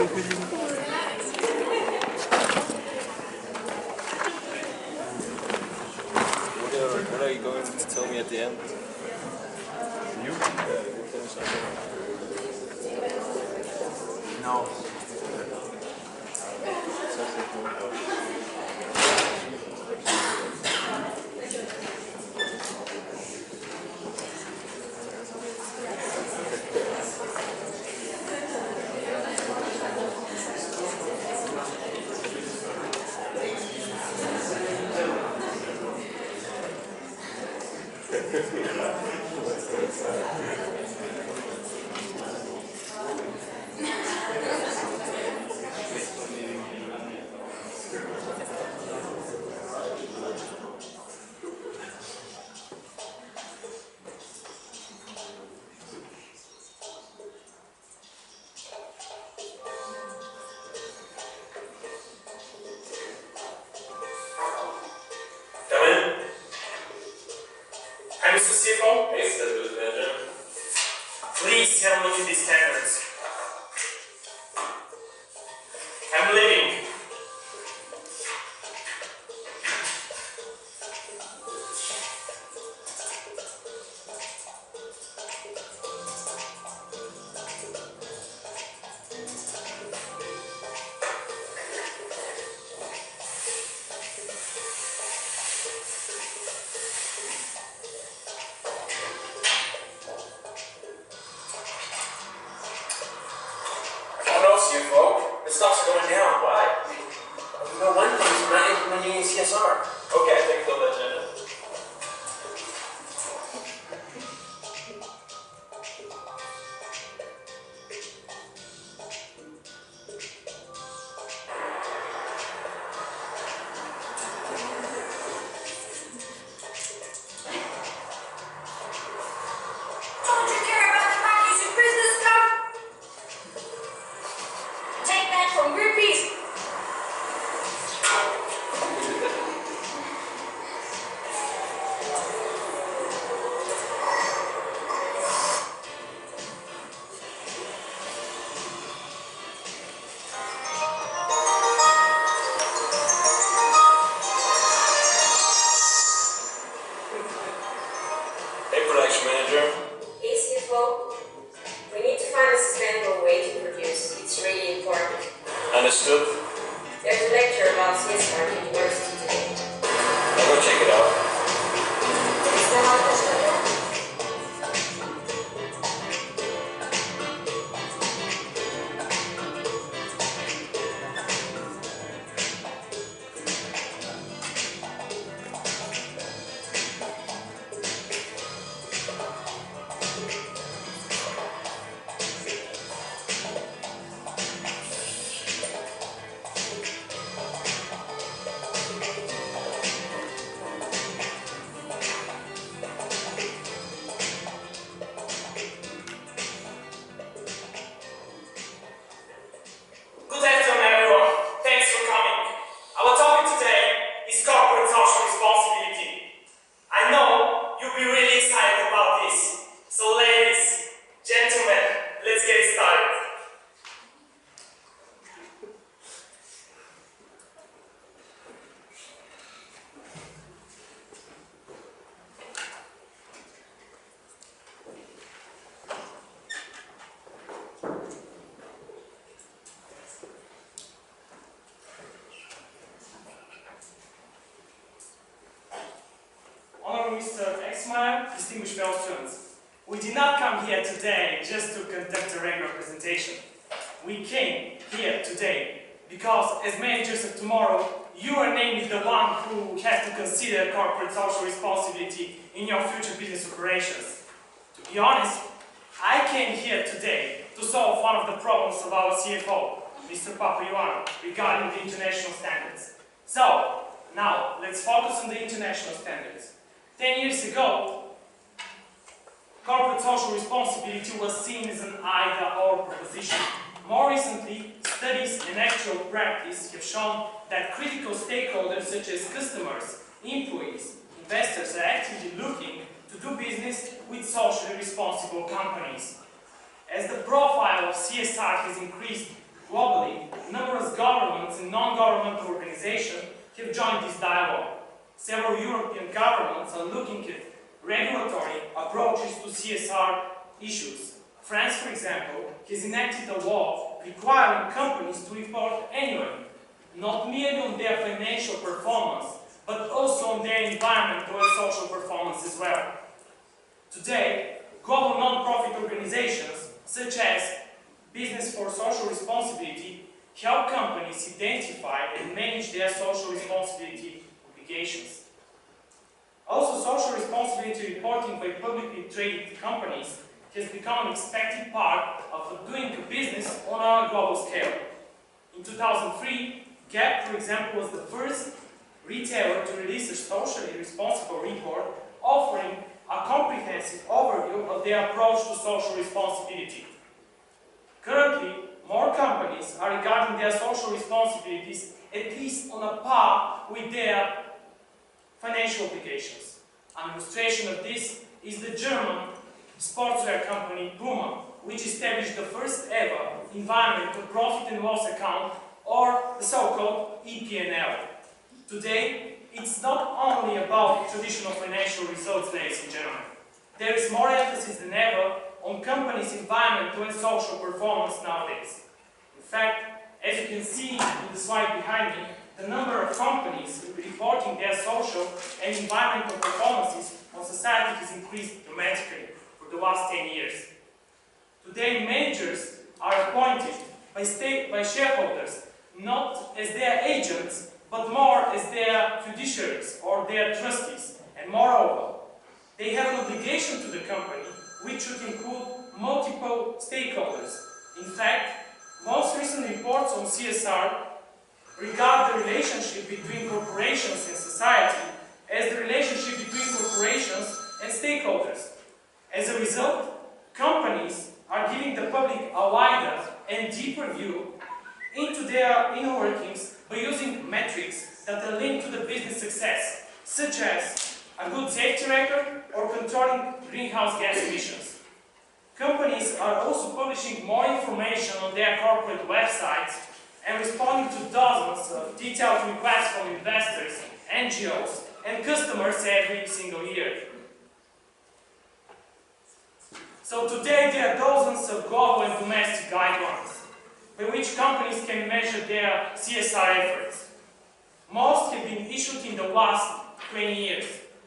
What are you going to tell me at the end? You? No. Mr. CFO? Yes, that's good, manager. Please have a look at these standards. I'm leaving. CFO, the stocks are going down. Why? No one thing's not implementing CSR. Okay, I think the agenda. Don't you care about the monkeys in business stuff? Take that from Greenpeace. Hey, production manager. Hey, CFO. We need to find a sustainable way to produce. It's really important. Understood. There's a lecture about CSR at university today. I'll go check it out. Is that how that's going on? Good afternoon, everyone. Thanks for coming. Our topic today is corporate social responsibility. I know you'll be really excited about this. So ladies, gentlemen, let's get started. Honorable Mr. Exmeyer, distinguished fellow students, we did not come here today just to conduct a regular presentation. We came here today because, as managers of tomorrow, you are namely the one who has to consider corporate social responsibility in your future business operations. To be honest, I came here today to solve one of the problems of our CFO, Mr. Papaioannou, regarding the international standards. So, now let's focus on the international standards. 10 years ago, corporate social responsibility was seen as an either-or proposition. More recently, studies and actual practice have shown that critical stakeholders such as customers, employees, investors are actively looking to do business with socially responsible companies. As the profile of CSR has increased Globally, numerous governments and non-governmental organizations have joined this dialogue. Several European governments are looking at regulatory approaches to CSR issues. France, for example, has enacted a law requiring companies to report annually, not merely on their financial performance, but also on their environmental and social performance as well. Today, global non-profit organizations, such as Business for Social Responsibility, help companies identify and manage their social responsibility obligations. Also, social responsibility reporting by publicly traded companies has become an expected part of doing business on a global scale. In 2003, Gap, for example, was the first retailer to release a socially responsible report offering a comprehensive overview of their approach to social responsibility. Currently, more companies are regarding their social responsibilities at least on a par with their financial obligations. An illustration of this is the German sportswear company Puma, which established the first ever environmental profit and loss account, or the so-called EP&L. Today, it's not only about traditional financial results, ladies and gentlemen. There is more emphasis than ever on companies' environmental and social performance nowadays. In fact, as you can see in the slide behind me, the number of companies reporting their social and environmental performances on society has increased dramatically for the last 10 years. Today, managers are appointed by shareholders not as their agents, but more as their fiduciaries or their trustees. And moreover, they have an obligation to the company, which should include multiple stakeholders. In fact, most recent reports on CSR regard the relationship between corporations and society as the relationship between corporations and stakeholders. As a result, companies are giving the public a wider and deeper view into their inner workings by using metrics that are linked to the business success, such as a good safety record or controlling greenhouse gas emissions. Companies are also publishing more information on their corporate websites and responding to dozens of detailed requests from investors, NGOs, and customers every single year. So today there are dozens of global and domestic guidelines by which companies can measure their CSR efforts. Most have been issued in the last 20 years.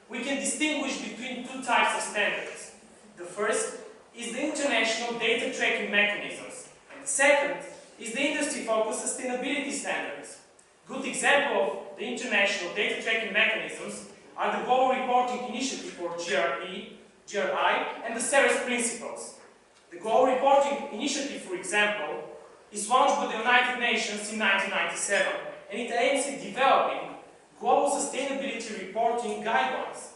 We can distinguish between two types of standards. The first is the international data tracking mechanisms, and the second is the industry-focused sustainability standards. Good example of the international data tracking mechanisms are the Global Reporting Initiative, or GRI, and the Ceres Principles. The Global Reporting Initiative, for example, is launched by the United Nations in 1997, and it aims at developing global sustainability reporting guidelines.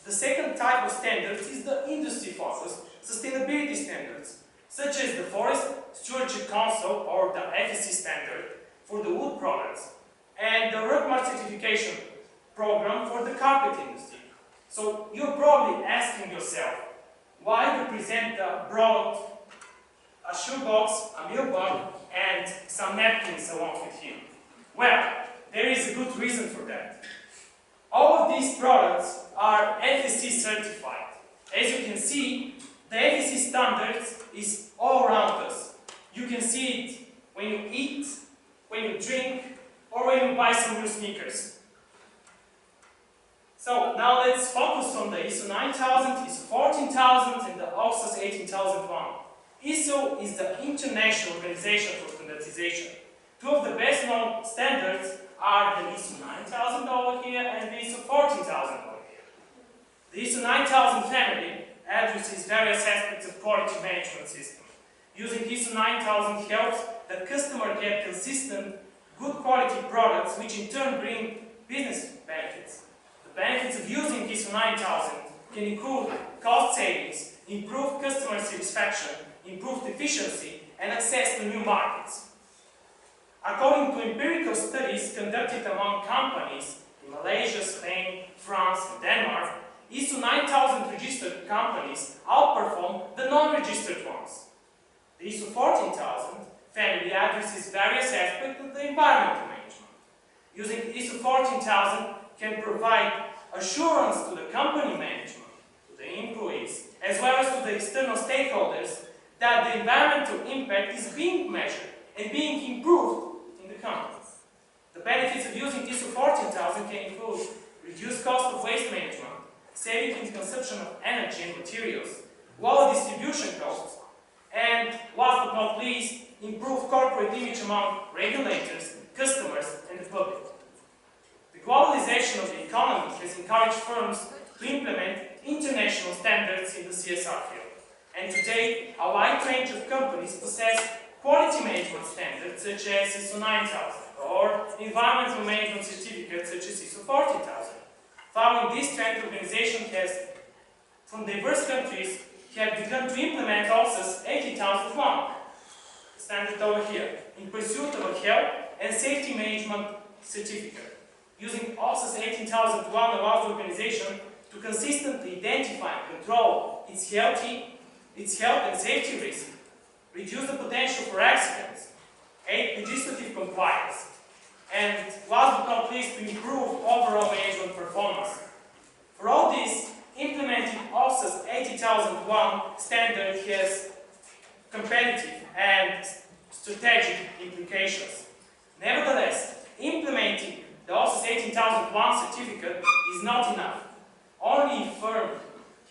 The second type of standards is the industry-focused sustainability standards, such as the Forest Stewardship Council, or the FSC standard, for the wood products, and the Rockmart certification program for the carpet industry. So you're probably asking yourself, why we present a broad, a shoebox, a milk bag, and some napkins along with him? Well, there is a good reason for that. All of these products are FSC certified. As you can see, the FSC standards is all around us. You can see it when you eat, when you drink, or when you buy some new sneakers. So now let's focus on the ISO 9000, ISO 14000, and the OXAS 18001. ISO is the International Organization for Standardization. Two of the best known standards are the ISO 9000 over here and the ISO 14000 over here. The ISO 9000 family addresses various aspects of quality management system. Using ISO 9000 helps that customers get consistent, good quality products, which in turn bring business benefits. The benefits of using ISO 9000 can include cost savings, improved customer satisfaction, improved efficiency, and access to new markets. According to empirical studies conducted among companies in Malaysia, Spain, France, and Denmark, ISO 9000 registered companies outperform the non-registered ones. The ISO 14000 family addresses 14,000 can provide assurance to the company management, to the employees, as well as to the external stakeholders that the environmental impact is being measured and being improved in the company. The benefits of using ISO 14000 can include reduced cost of waste management, saving in consumption of energy and materials, lower distribution costs, and last but not least, improve corporate image among regulators, customers, and the public. The globalization of the economy has encouraged firms to implement international standards in the CSR field. And today, a wide range of companies possess quality management standards such as ISO 9000 or environmental management certificates such as ISO 40000. Following this trend, the organization has, from diverse countries, have begun to implement OSA's 18001 standard over here, in pursuit of a health and safety management certificate. Using OSA's 18001 allows the organization to consistently identify and control its health and safety risks, reduce the potential for accidents, aid legislative compliance, and last but not least, to improve overall management performance. For all this, implementing OSA's 80001 standard has competitive and strategic implications. Nevertheless, implementing the OSA's 18001 certificate is not enough. Only if firm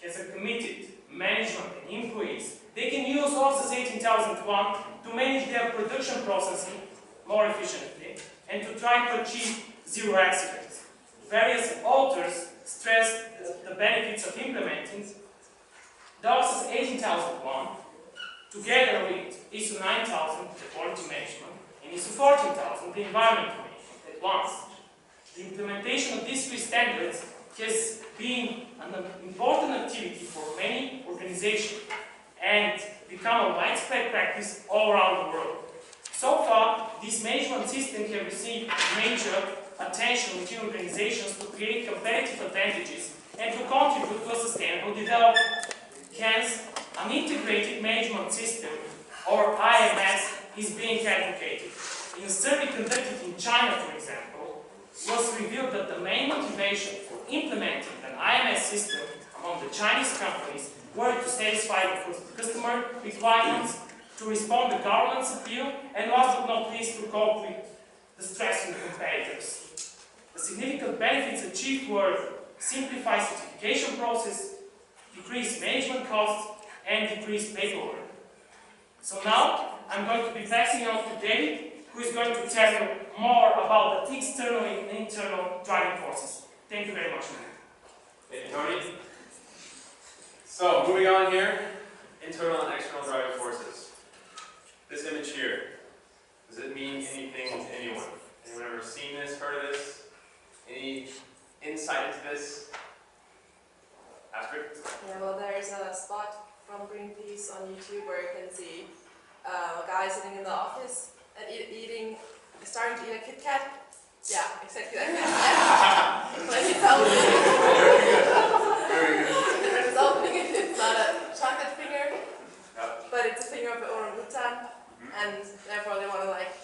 has a committed management and employees, they can use OSA's 18001 to manage their production processing more efficiently and to try to achieve zero accidents. Various authors stress the benefits of implementing the OSA's 18001 together with ISO 9000, the quality management, and ISO 14000, the environmental management, at once. The implementation of these three standards has been an important activity for many organizations and become a widespread practice all around the world. So far, this management system has received major attention within organizations to create competitive advantages and to contribute to a sustainable development. Hence, an integrated management system, or IMS, is being advocated. In a survey conducted in China, for example, it was revealed that the main motivation for implementing an IMS system among the Chinese companies were to satisfy the customer requirements, to respond to government's appeal, and last but not least, to cope with the stress of the competitors. The significant benefits achieved were simplified certification process, decreased management costs, and decreased paperwork. So now, I'm going to be passing on to David, who is going to tell you more about the external and internal driving forces. Thank you very much. Thank you, Tony. So, moving on here, internal and external driving forces. This image here, does it mean anything to anyone? Anyone ever seen this, heard of this? Any insight into this? Astrid? Yeah, well, there's a spot from Greenpeace on YouTube where you can see a guy sitting in the office and starting to eat a Kit Kat. Yeah, exactly like that. When he's opening it, Very good. when he's opening it, it's not a chocolate finger, Yep. but it's a finger of the orangutan, and therefore they want to like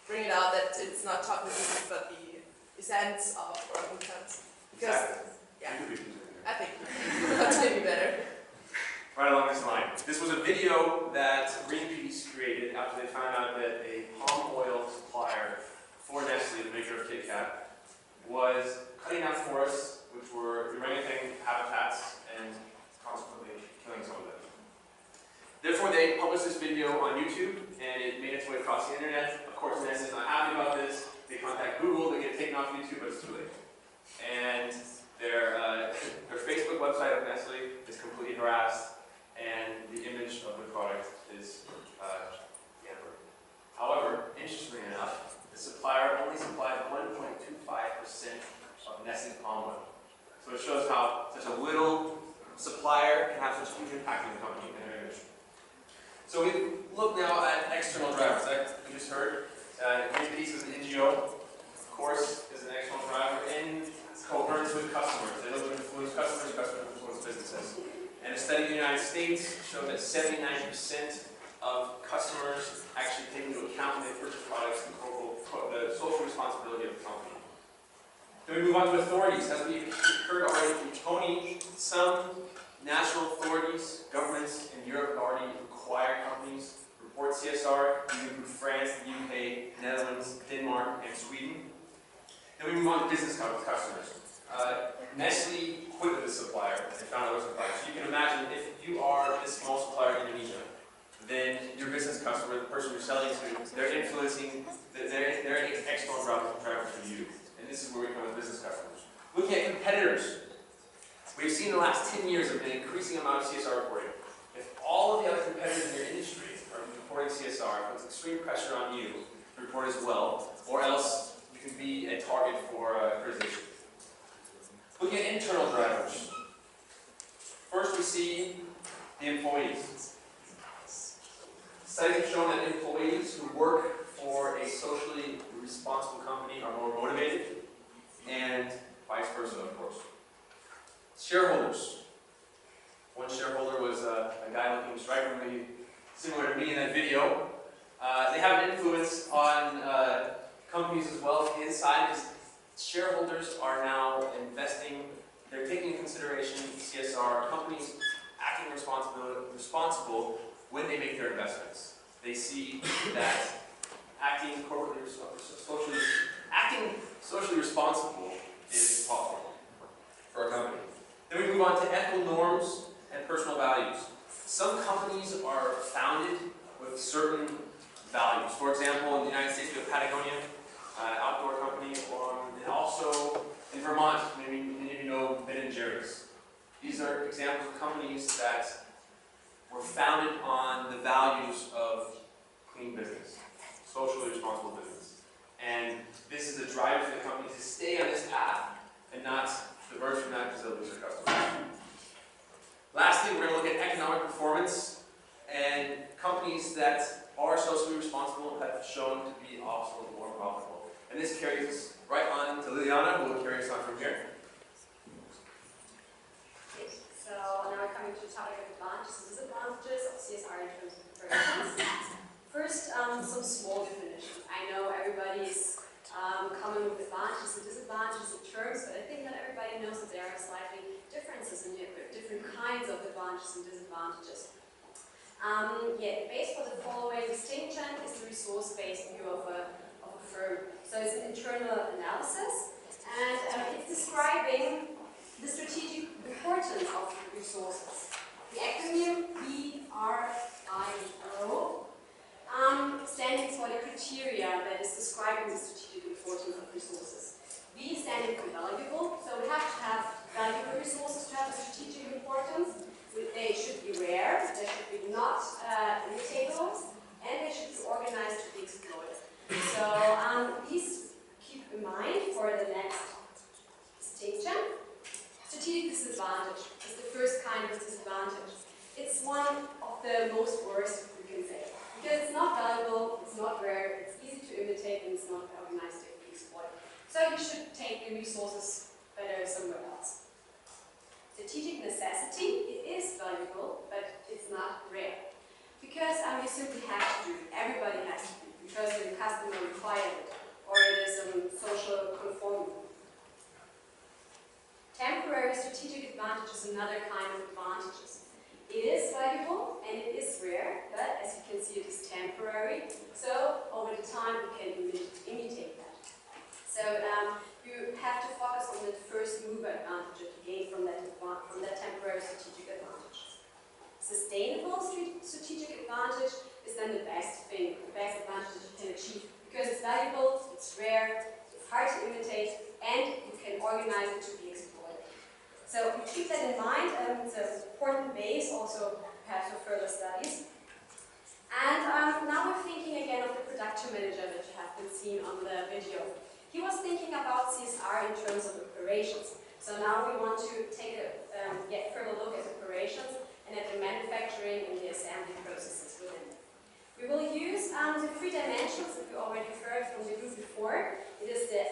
bring it out that it's not chocolate pieces, but the essence of orangutans. Because, yeah, I think that's maybe better. Right along this line. This was a video that Greenpeace created after they found out that a palm oil supplier for Nestle, the maker of Kit Kat, was cutting down forests, which were orangutan habitats, and consequently killing some of them. Therefore, they published this video on YouTube, and it made its way across the internet. Of course, Nestle is not happy about this. They contact Google, they get taken off YouTube, but it's too late. And their Facebook website of Nestle is completely harassed, and the image of the product is hampered. However, interestingly enough, the supplier only supplied 1.25% of Nestle's palm oil. So it shows how such a little supplier can have such a huge impact on the company and their image. So we look now at external drivers. Like we just heard, Greenpeace is an NGO, of course, is an external driver in coherence with customers. They look to influence customers, customers influence businesses. And a study in the United States showed that 79% of customers actually take into account when they purchase products the social responsibility of the company. Then we move on to authorities. As we've heard already from Tony, some national authorities, governments in Europe already require companies to report CSR. These include France, the UK, Netherlands, Denmark, and Sweden. Then we move on to business customers. Nestle quit with a supplier and found another supplier. So you can imagine if you are this small supplier in Indonesia, then your business customer, the person you're selling to, they're influencing, they're an external driver for you. And this is where we come as business customers. Looking at competitors, we've seen in the last 10 years of an increasing amount of CSR reporting. If all of the other competitors in your industry are reporting CSR, it puts extreme pressure on you to report as well, or else you can be a target for criticization. Looking at internal drivers. First we see the employees. Studies have shown that employees who work for a socially responsible company are more motivated, and vice versa, of course. Shareholders. One shareholder was a guy looking strikingly similar to me in that video. They have an influence on companies as well inside, because shareholders are now investing, they're taking into consideration CSR, companies acting responsible when they make their investments. They see that acting socially responsible is possible for a company. Then we move on to ethical norms and personal values. Some companies are founded with certain values. For example, in the United States we have Patagonia, outdoor company, and also in Vermont, maybe many of you know Ben & Jerry's. These are examples of companies that were founded on the values of clean business, socially responsible business. And this is a driver for the company to stay on this path and not diverge from that because they'll lose their customers. Lastly, we're going to look at economic performance, and companies that are socially responsible have shown to be also more profitable. And this carries us right on to Liliana, who will carry us on from here. So now we're coming to the topic of advantages and disadvantages of CSR in terms of operations. First, some small definitions. I know everybody's coming with advantages and disadvantages in terms, but I think that everybody knows that there are slightly differences in different kinds of advantages and disadvantages. The base for the following distinction is the resource-based view of a firm. So it's an internal analysis, and it's describing the strategic importance of resources. The acronym BRIO standing for the criteria that is describing the strategic importance of resources. V standing for valuable, so we have to have valuable resources to have a strategic importance. They should be rare, they should be not imitable, and they should be organized to be exploited. So please keep in mind for the next distinction. Strategic disadvantage is the first kind of disadvantage. It's one of the most worst, we can say. Because it's not valuable, it's not rare, it's easy to imitate, and it's not organized to be exploited. So you should take the resources better somewhere else. Strategic necessity, it is valuable, but it's not rare. Because you simply have to do it, everybody has to do it, because the customer requires it, or it is a social conformity. Temporary strategic advantage is another kind of advantages. It is valuable and it is rare, but as you can see, it is temporary. So over the time, we can imitate that. So you have to focus on the first mover advantage that you gain from that temporary strategic advantage. Sustainable strategic advantage is then the best thing, the best advantage that you can achieve, because it's valuable, it's rare, it's hard to imitate, and you can organize it to be exploited. So keep that in mind, it's an important base also perhaps for further studies. And now we're thinking again of the production manager that you have been seeing on the video. He was thinking about CSR in terms of operations. So now we want to take a further look at operations and at the manufacturing and the assembly processes within it. We will use the three dimensions that we already heard from the group before. It is the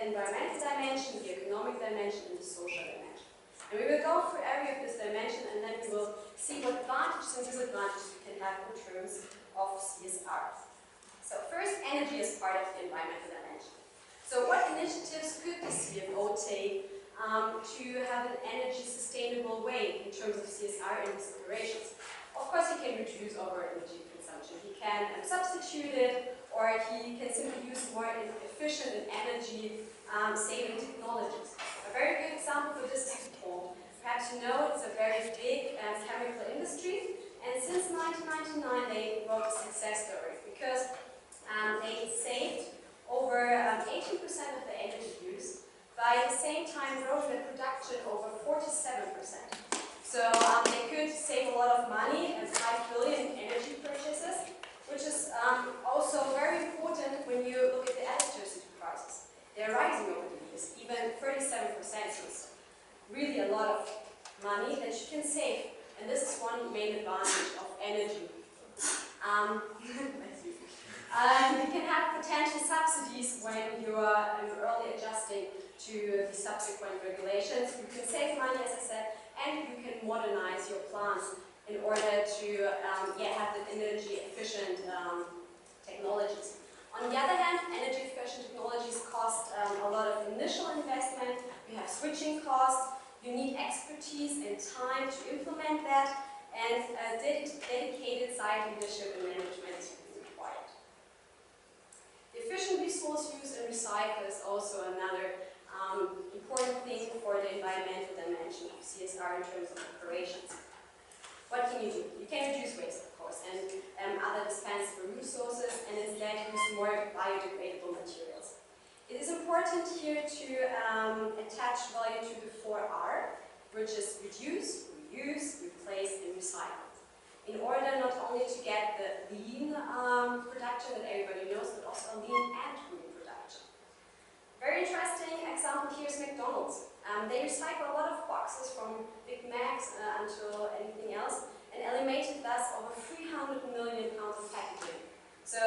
environmental dimension, the economic dimension, and the social dimension. And we will go through every of this dimension, and then we will see what advantages and disadvantages we can have in terms of CSR. So first, energy is part of the environmental dimension. So what initiatives could the CFO take to have an energy sustainable way in terms of CSR in his operations? Of course, he can reduce overall energy consumption. He can substitute it, or he can simply use more efficient and energy saving technologies. A very good example for this is DuPont. Perhaps you know it's a very big chemical industry, and since 1999 they wrote a success story because they saved over 18% of the energy use, by at the same time growing the production over 47%. So they could save a lot of money and 5 billion in energy purchases, which is also very important when you look at the electricity prices. They're rising over the years, even 37%, so it's really a lot of money that you can save. And this is one main advantage of energy. You can have potential subsidies when you are early adjusting to the subsequent regulations. You can save money, as I said, and you can modernize your plants in order to have the energy efficient technologies. On the other hand, energy efficient technologies cost a lot of initial investment. You have switching costs. You need expertise and time to implement that, and dedicated site leadership and management is required. Efficient resource use and recycle is also another important thing for the environmental dimension of CSR in terms of operations. What can you do? You can reduce waste, of course, and other dispensable resources, and instead use more biodegradable materials. It is important here to attach value to the 4R, which is reduce, reuse, replace, and recycle. In order not only to get the lean production that everybody knows, but also a lean and green production. Very interesting example here is McDonald's. They recycle a lot of boxes from Big Macs until anything else, and eliminated thus over 300 million pounds of packaging. So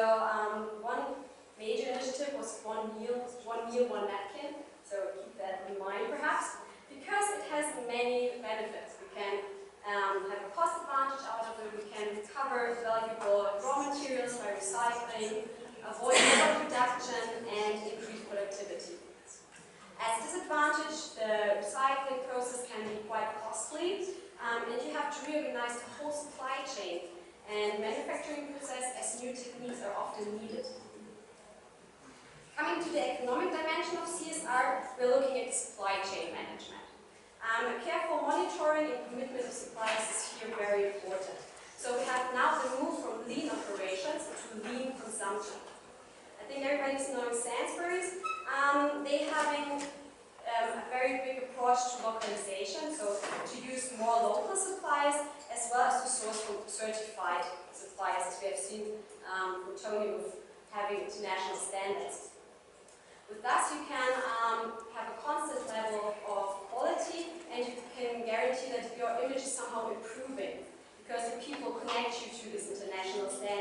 one major initiative was one meal, one napkin. So keep that in mind, perhaps, because it has many benefits. We can have a cost advantage out of it. We can recover valuable raw materials by recycling, avoid overproduction, and increase productivity. As a disadvantage, the recycling process can be quite costly, and you have to reorganize the whole supply chain and manufacturing process as new techniques are often needed. Coming to the economic dimension of CSR, we're looking at supply chain management. Careful monitoring and commitment of suppliers is here very important. So we have now the move from lean operations to lean consumption. I think everybody's knowing Sainsbury's. They're having a very big approach to localization, so to use more local supplies as well as to source from certified suppliers, as we have seen from Tony with having international standards. With that, you can have a constant level of quality, and you can guarantee that your image is somehow improving because the people connect you to this international standard.